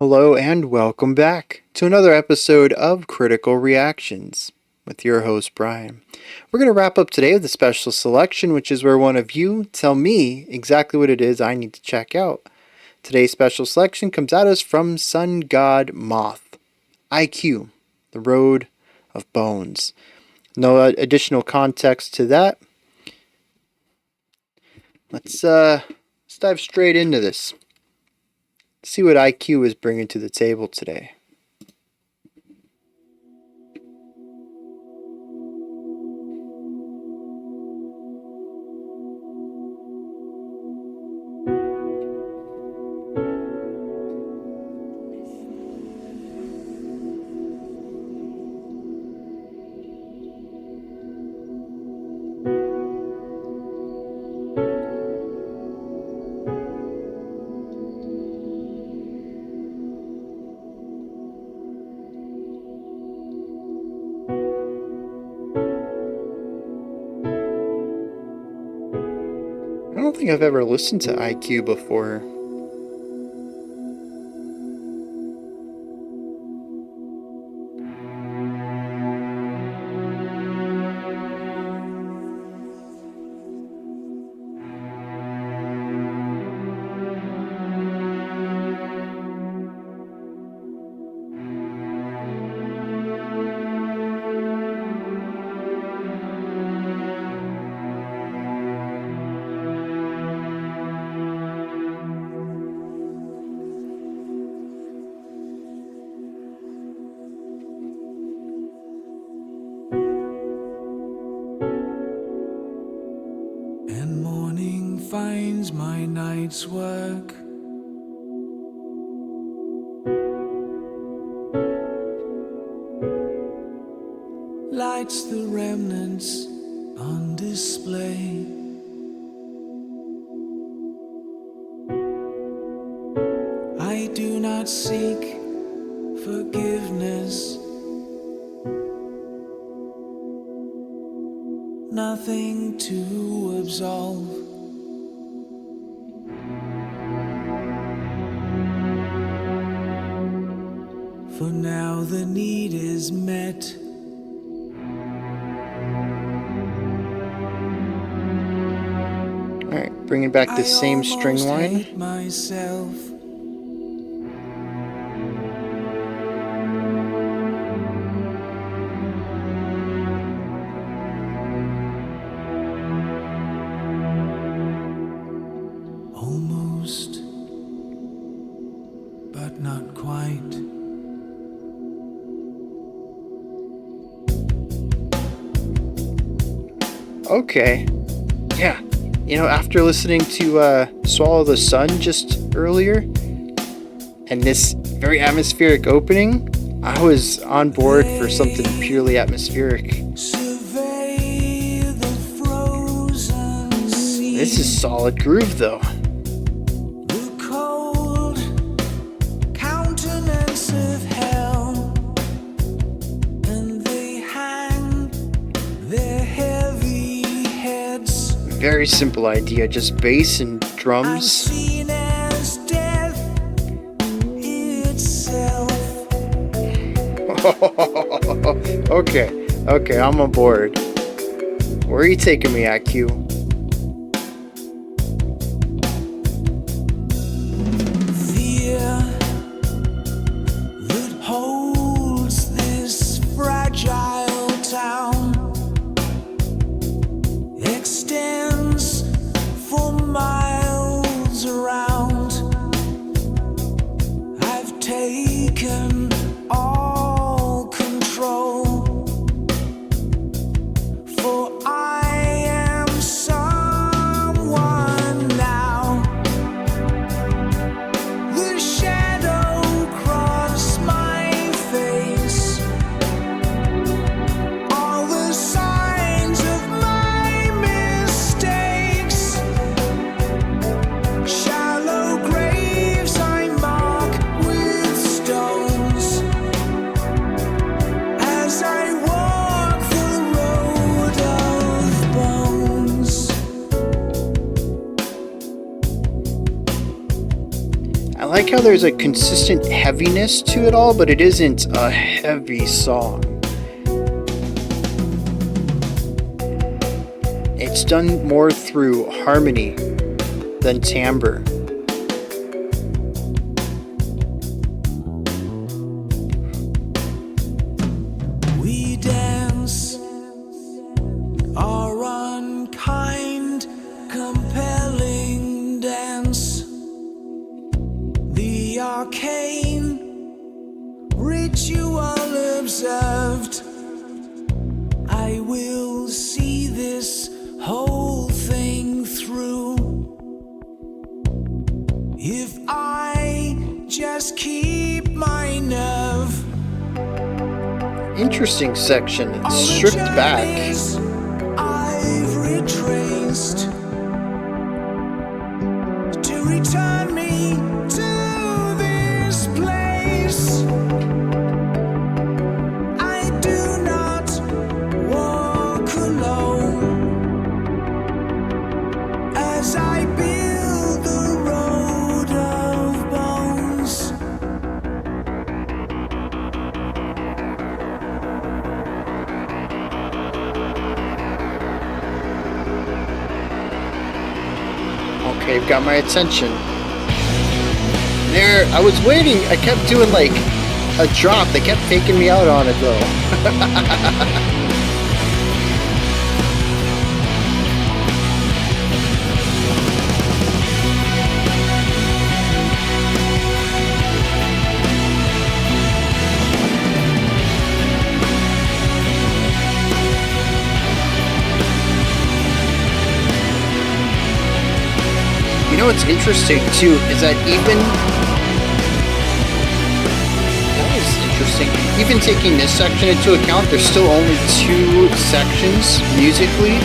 Hello and welcome back to another episode of Critical Reactions with your host Bryan. We're going to wrap up today with a special selection, which is where one of you tell me exactly what it is I need to check out. Today's special selection comes at us from Sun God Moth, IQ, The Road of Bones. No additional context to that. Let's dive straight into this. See what IQ is bringing to the table today. I don't think I've ever listened to IQ before. And morning finds my night's work. Lights the remnants on display. I do not seek forgiveness. Nothing to absolve. For now the need is met. Alright, bringing back the same string line. Myself. Almost, but not quite. Okay. Yeah. After listening to Swallow the Sun just earlier, and this very atmospheric opening, I was on board for something purely atmospheric. This is solid groove though. Very simple idea, just bass and drums. Okay, I'm on board. Where are you taking me, IQ? Fear that holds this fragile town extends for miles around. I've taken all control, for I am so I like how there's a consistent heaviness to it all, but it isn't a heavy song. It's done more through harmony than timbre. We dance our unkind, compelling dance. The arcane ritual observed. I will see this whole thing through if I just keep my nerve. Interesting section. It's stripped back. I've retraced to return me to this place. I do not walk alone as I build the road of bones. Okay, you've got my attention. There, I was waiting. I kept doing like a drop. They kept faking me out on it though. You know what's interesting too is that even taking this section into account, there's still only 2 sections musically.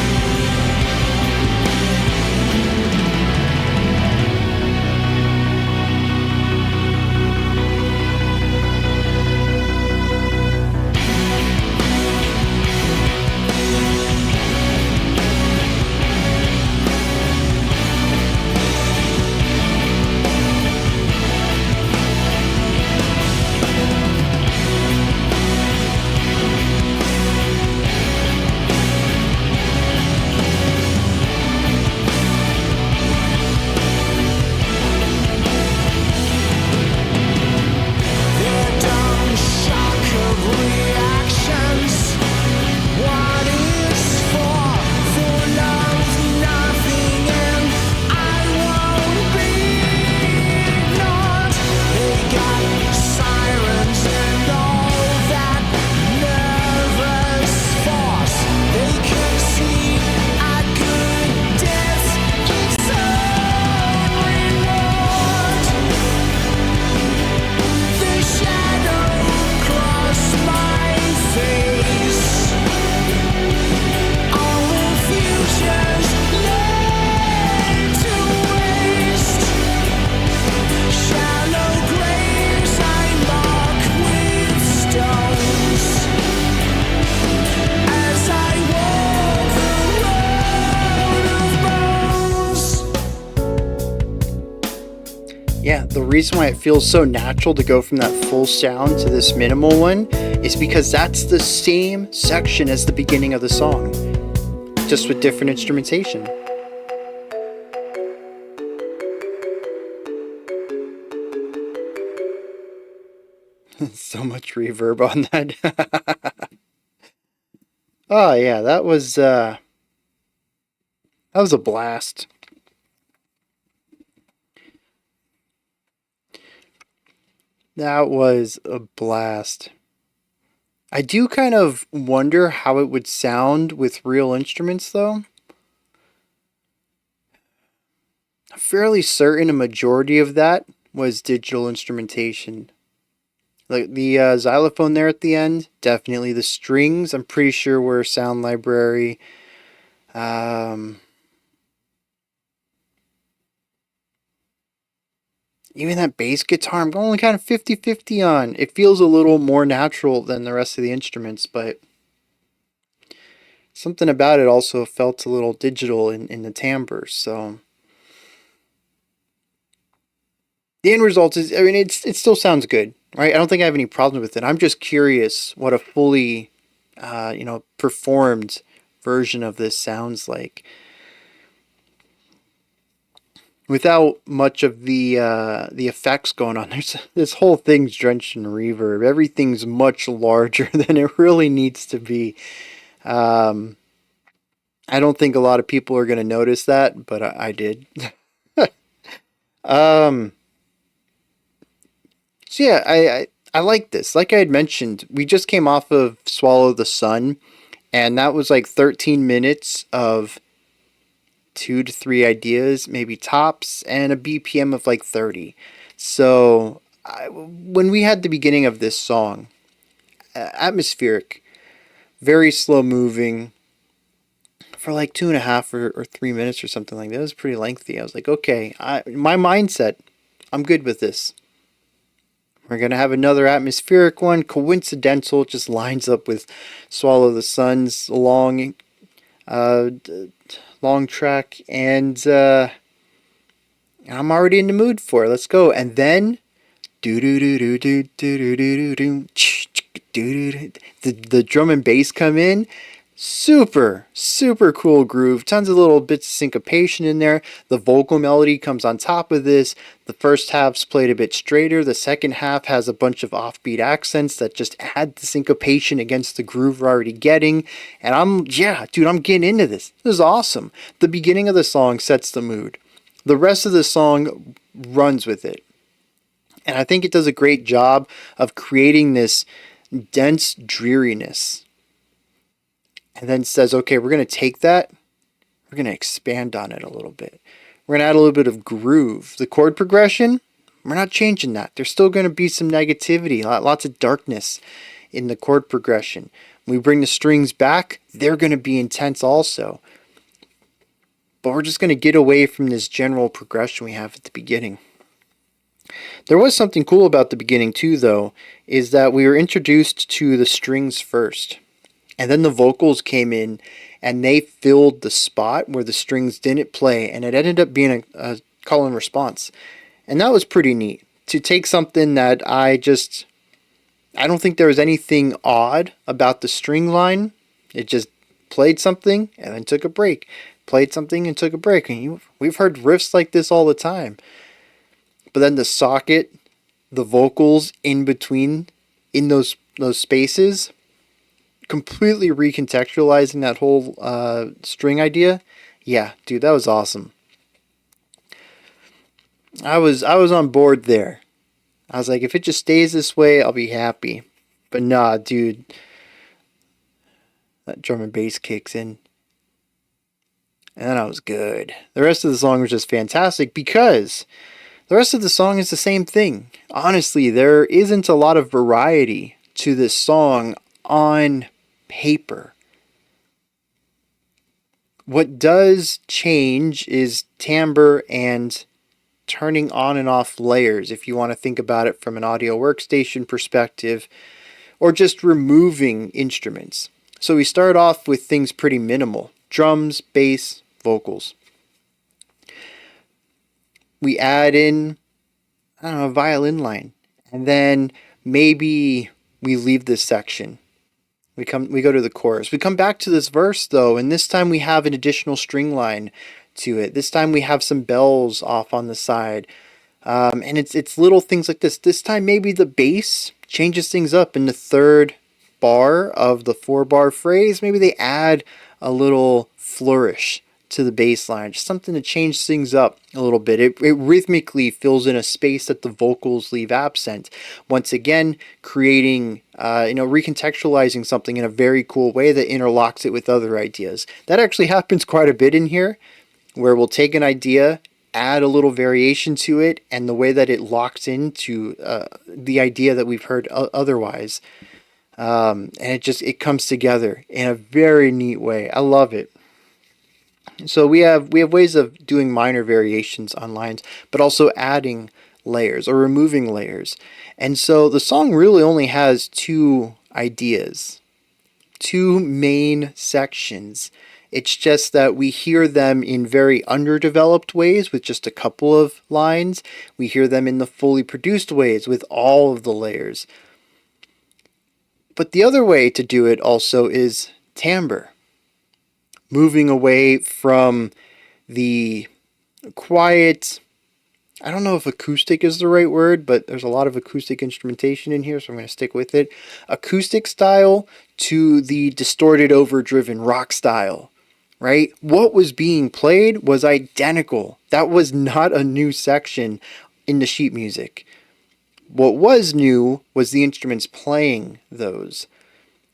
Yeah, the reason why it feels so natural to go from that full sound to this minimal one is because that's the same section as the beginning of the song, just with different instrumentation. So much reverb on that. Oh yeah, that was a blast. That was a blast. I do kind of wonder how it would sound with real instruments, though. I'm fairly certain a majority of that was digital instrumentation. Like the xylophone there at the end, definitely. The strings, I'm pretty sure were Sound Library. Even that bass guitar, I'm going kind of 50-50 on. It feels a little more natural than the rest of the instruments, but something about it also felt a little digital in the timbre. So The end result is, I mean, it still sounds good, right? I don't think I have any problems with it. I'm just curious what a fully, performed version of this sounds like, without much of the effects going on. There's this whole thing's drenched in reverb. Everything's much larger than it really needs to be. Um, I don't think a lot of people are going to notice that, but I did. um, so yeah, I like this. Like I had mentioned, we just came off of Swallow the Sun, and that was like 13 minutes of 2 to 3 ideas, maybe tops, and a BPM of like 30. So when we had the beginning of this song, atmospheric, very slow moving, for like 2.5 or 3 minutes or something like that. It was pretty lengthy. I was like, okay, my mindset, I'm good with this. We're going to have another atmospheric one, coincidental, just lines up with Swallow the Sun's uh, long track, and I'm already in the mood for it. Let's go. And then do do do do do do do do do, the drum and bass come in. Super cool groove. Tons of little bits of syncopation in there. The vocal melody comes on top of this. The first half's played a bit straighter. The second half has a bunch of offbeat accents that just add the syncopation against the groove we're already getting. And I'm getting into this. This is awesome. The beginning of the song sets the mood. The rest of the song runs with it. And I think it does a great job of creating this dense dreariness. And then says, okay, we're going to take that, we're going to expand on it a little bit. We're going to add a little bit of groove. The chord progression, we're not changing that. There's still going to be some negativity, lots of darkness in the chord progression. When we bring the strings back, they're going to be intense also. But we're just going to get away from this general progression we have at the beginning. There was something cool about the beginning too, though, is that we were introduced to the strings first. And then the vocals came in and they filled the spot where the strings didn't play, and it ended up being a call and response. And that was pretty neat. To take something that I don't think there was anything odd about the string line. It just played something and then took a break. Played something and took a break. And we've heard riffs like this all the time. But then the socket, the vocals in between, in those spaces, completely recontextualizing that whole string idea. Yeah, dude, that was awesome. I was on board there. I was like, if it just stays this way, I'll be happy. But nah, dude, that drum and bass kicks in, and then I was good. The rest of the song was just fantastic because the rest of the song is the same thing. Honestly, there isn't a lot of variety to this song on paper. What does change is timbre and turning on and off layers, if you want to think about it from an audio workstation perspective, or just removing instruments. So we start off with things pretty minimal: drums, bass, vocals. We add in, I don't know, a violin line, and then maybe we leave this section. We go to the chorus. We come back to this verse though, and this time we have an additional string line to it. This time we have some bells off on the side, and it's little things like this. This time maybe the bass changes things up in the third bar of the 4-bar phrase. Maybe they add a little flourish to the bass line, just something to change things up a little bit. It rhythmically fills in a space that the vocals leave absent. Once again, creating, recontextualizing something in a very cool way that interlocks it with other ideas. That actually happens quite a bit in here, where we'll take an idea, add a little variation to it, and the way that it locks into the idea that we've heard otherwise. And it comes together in a very neat way. I love it. So we have ways of doing minor variations on lines, but also adding layers or removing layers. And so the song really only has 2 ideas, 2 main sections. It's just that we hear them in very underdeveloped ways with just a couple of lines. We hear them in the fully produced ways with all of the layers. But the other way to do it also is timbre, moving away from the quiet, I don't know if acoustic is the right word, but there's a lot of acoustic instrumentation in here, so I'm going to stick with it. Acoustic style to the distorted, overdriven rock style, right? What was being played was identical. That was not a new section in the sheet music. What was new was the instruments playing those.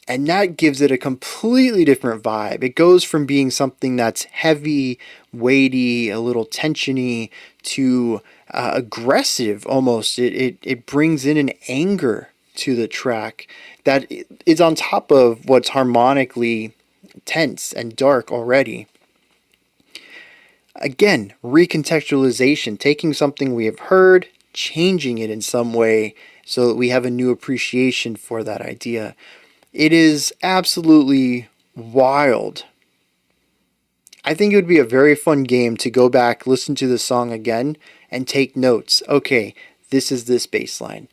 And that gives it a completely different vibe. It goes from being something that's heavy, weighty, a little tensiony, to aggressive almost. It brings in an anger to the track that is on top of what's harmonically tense and dark already. Again, recontextualization, taking something we have heard, changing it in some way so that we have a new appreciation for that idea. It is absolutely wild. I think it would be a very fun game to go back, listen to the song again, and take notes. Okay, this is this bass line.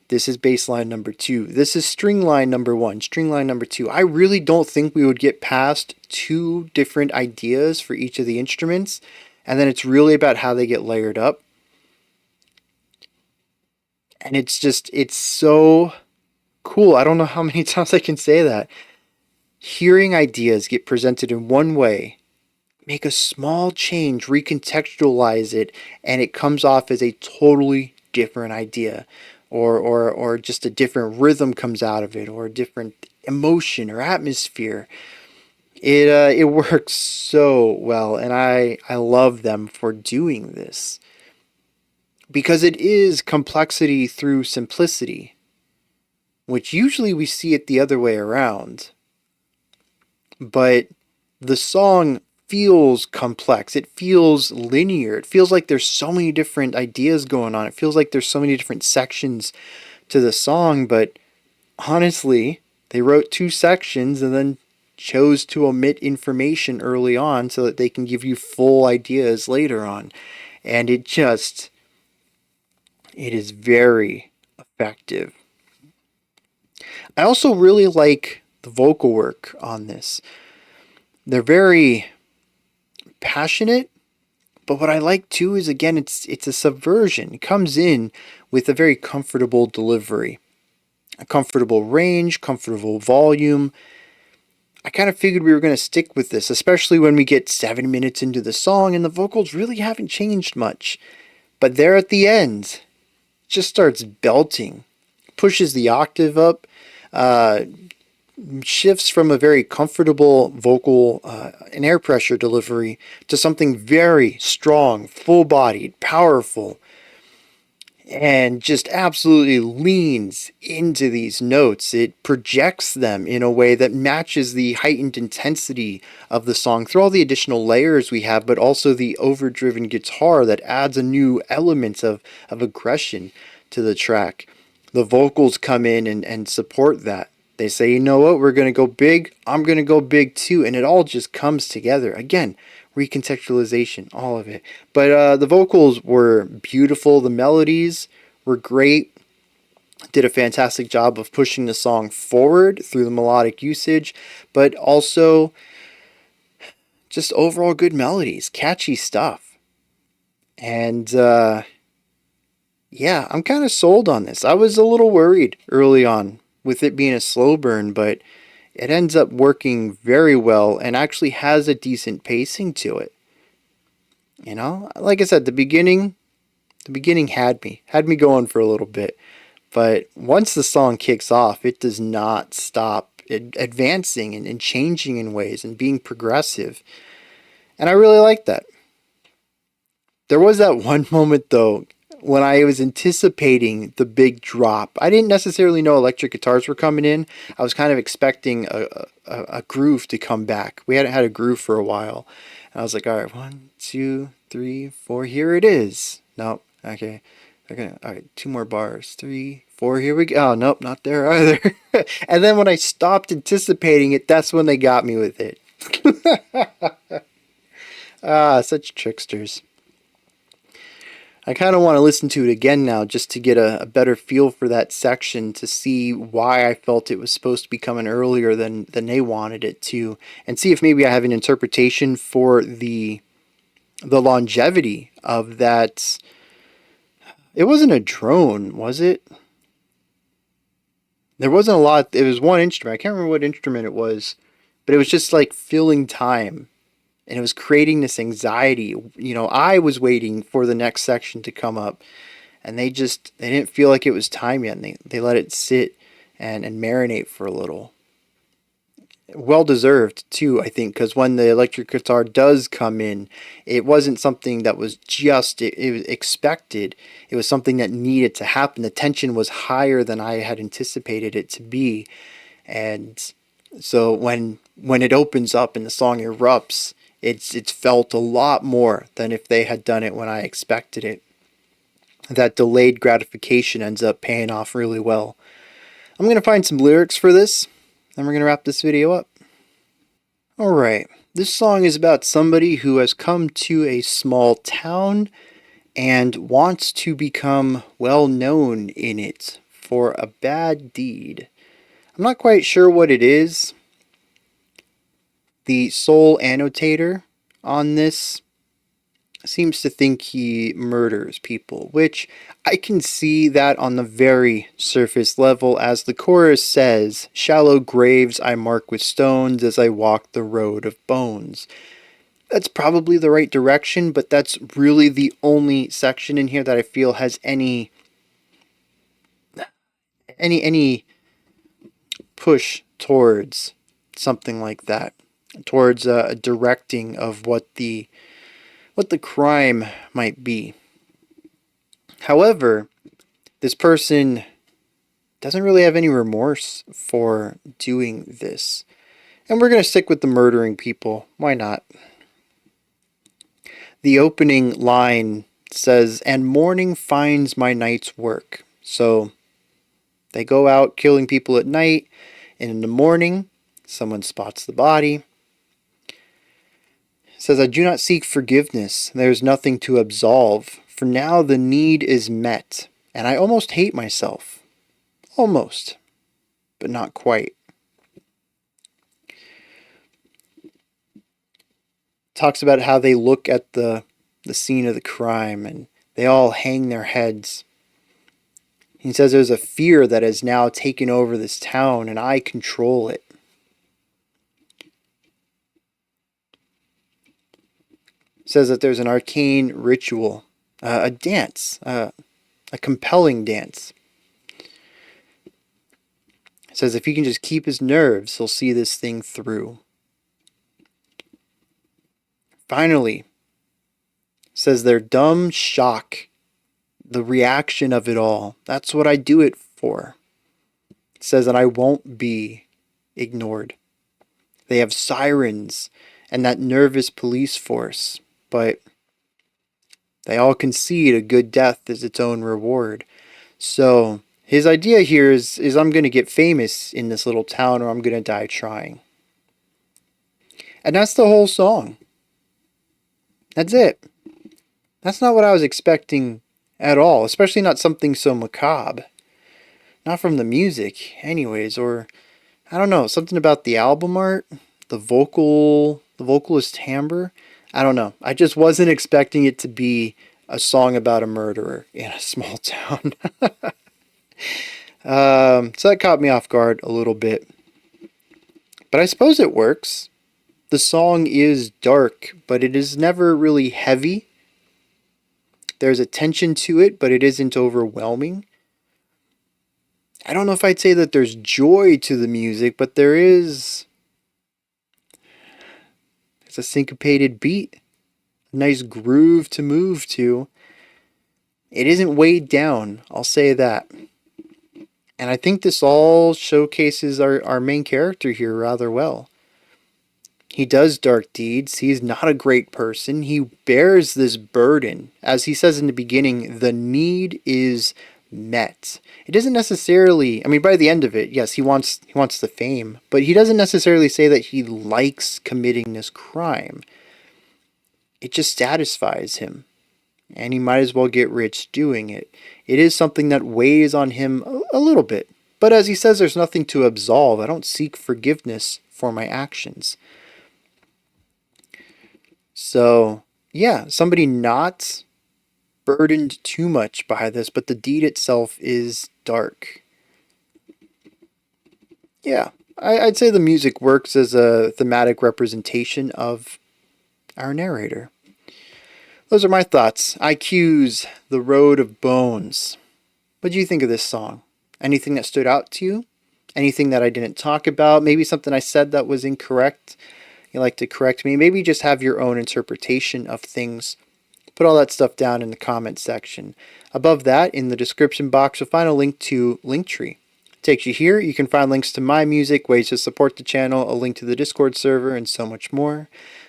This is bass line number 2. This is string line number 1, string line number 2. I really don't think we would get past 2 different ideas for each of the instruments, and then it's really about how they get layered up. And it's so cool. I don't know how many times I can say that. Hearing ideas get presented in one way, make a small change, recontextualize it, and it comes off as a totally different idea. Or just a different rhythm comes out of it, or a different emotion or atmosphere. It works so well, and I love them for doing this. Because it is complexity through simplicity, which usually we see it the other way around. But the song feels complex. It feels linear. It feels like there's so many different ideas going on. It feels like there's so many different sections to the song, but honestly, they wrote 2 sections and then chose to omit information early on so that they can give you full ideas later on. And it is very effective. I also really like the vocal work on this. They're very passionate, but what I like too is, again, it's a subversion. It comes in with a very comfortable delivery, a comfortable range, comfortable volume. I kind of figured we were going to stick with this, especially when we get 7 minutes into the song and the vocals really haven't changed much. But there at the end, it just starts belting, pushes the octave up, shifts from a very comfortable vocal and air pressure delivery to something very strong, full-bodied, powerful, and just absolutely leans into these notes. It projects them in a way that matches the heightened intensity of the song through all the additional layers we have, but also the overdriven guitar that adds a new element of aggression to the track. The vocals come in and support that. They say, you know what, we're going to go big, I'm going to go big too, and it all just comes together. Again, recontextualization, all of it. But the vocals were beautiful, the melodies were great, did a fantastic job of pushing the song forward through the melodic usage, but also just overall good melodies, catchy stuff. And yeah, I'm kind of sold on this. I was a little worried early on with it being a slow burn, but it ends up working very well and actually has a decent pacing to it. You know, like I said, the beginning had me going for a little bit, but once the song kicks off, it does not stop advancing and changing in ways and being progressive, and I really like that. There was that one moment though when I was anticipating the big drop. I didn't necessarily know electric guitars were coming in. I was kind of expecting a groove to come back. We hadn't had a groove for a while. And I was like, all right, 1, 2, 3, 4, here it is. Nope, okay. Okay, all right, 2 more bars. 3, 4, here we go. Oh, nope, not there either. And then when I stopped anticipating it, that's when they got me with it. Ah, such tricksters. I kind of want to listen to it again now just to get a better feel for that section to see why I felt it was supposed to be coming earlier than they wanted it to, and see if maybe I have an interpretation for the longevity of that. It wasn't a drone, was it? There wasn't a lot. It was one instrument. I can't remember what instrument it was, but it was just like filling time, and it was creating this anxiety. I was waiting for the next section to come up, and they didn't feel like it was time yet, and they let it sit and marinate for a little. Well deserved too, I think, because when the electric guitar does come in, it wasn't something that was just it was expected. It was something that needed to happen. The tension was higher than I had anticipated it to be, and so when it opens up and the song erupts, it's felt a lot more than if they had done it when I expected it. That delayed gratification ends up paying off really well. I'm going to find some lyrics for this, and we're going to wrap this video up. Alright, this song is about somebody who has come to a small town and wants to become well known in it for a bad deed. I'm not quite sure what it is. The sole annotator on this seems to think he murders people, which I can see that on the very surface level, as the chorus says, "Shallow graves I mark with stones as I walk the road of bones." That's probably the right direction, but that's really the only section in here that I feel has any push towards something like that, towards a directing of what the crime might be. However, this person doesn't really have any remorse for doing this. And we're going to stick with the murdering people. Why not? The opening line says, "And morning finds my night's work." So they go out killing people at night, and in the morning, someone spots the body. It says, "I do not seek forgiveness. There is nothing to absolve. For now the need is met, and I almost hate myself. Almost, but not quite." Talks about how they look at the scene of the crime and they all hang their heads. He says there's a fear that has now taken over this town and I control it. Says that there's an arcane ritual, a dance, a compelling dance. Says if he can just keep his nerves, he'll see this thing through. Finally, says their dumb shock, the reaction of it all. That's what I do it for. It says that I won't be ignored. They have sirens and that nervous police force, but they all concede a good death is its own reward. So his idea here is I'm going to get famous in this little town or I'm going to die trying. And that's the whole song. That's it. That's not what I was expecting at all, especially not something so macabre. Not from the music, anyways, or I don't know, something about the album art, the vocalist timbre. I don't know. I just wasn't expecting it to be a song about a murderer in a small town. So that caught me off guard a little bit. But I suppose it works. The song is dark, but it is never really heavy. There's a tension to it, but it isn't overwhelming. I don't know if I'd say that there's joy to the music, but it's a syncopated beat, a nice groove to move to. It isn't weighed down, I'll say that. And I think this all showcases our main character here rather well. He does dark deeds. He's not a great person. He bears this burden. As he says in the beginning, the need is met. It doesn't necessarily, I mean, by the end of it, yes, he wants the fame, but he doesn't necessarily say that he likes committing this crime. It just satisfies him, and he might as well get rich doing it. It is something that weighs on him a little bit. But as he says, there's nothing to absolve. I don't seek forgiveness for my actions. So, yeah, somebody not burdened too much by this, but the deed itself is dark. Yeah, I'd say the music works as a thematic representation of our narrator. Those are my thoughts. IQ's The Road of Bones. What do you think of this song? Anything that stood out to you? Anything that I didn't talk about? Maybe something I said that was incorrect? You like to correct me? Maybe just have your own interpretation of things. Put all that stuff down in the comments section. Above that, in the description box, you'll find a link to Linktree. It takes you here. You can find links to my music, ways to support the channel, a link to the Discord server, and so much more.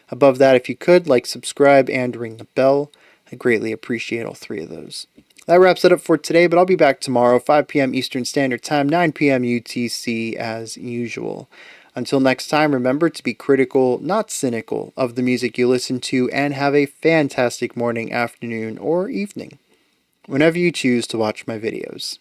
Above that, if you could, like, subscribe, and ring the bell. I greatly appreciate all three of those. That wraps it up for today, but I'll be back tomorrow, 5 p.m. Eastern Standard Time, 9 p.m. UTC as usual. Until next time, remember to be critical, not cynical, of the music you listen to, and have a fantastic morning, afternoon, or evening, whenever you choose to watch my videos.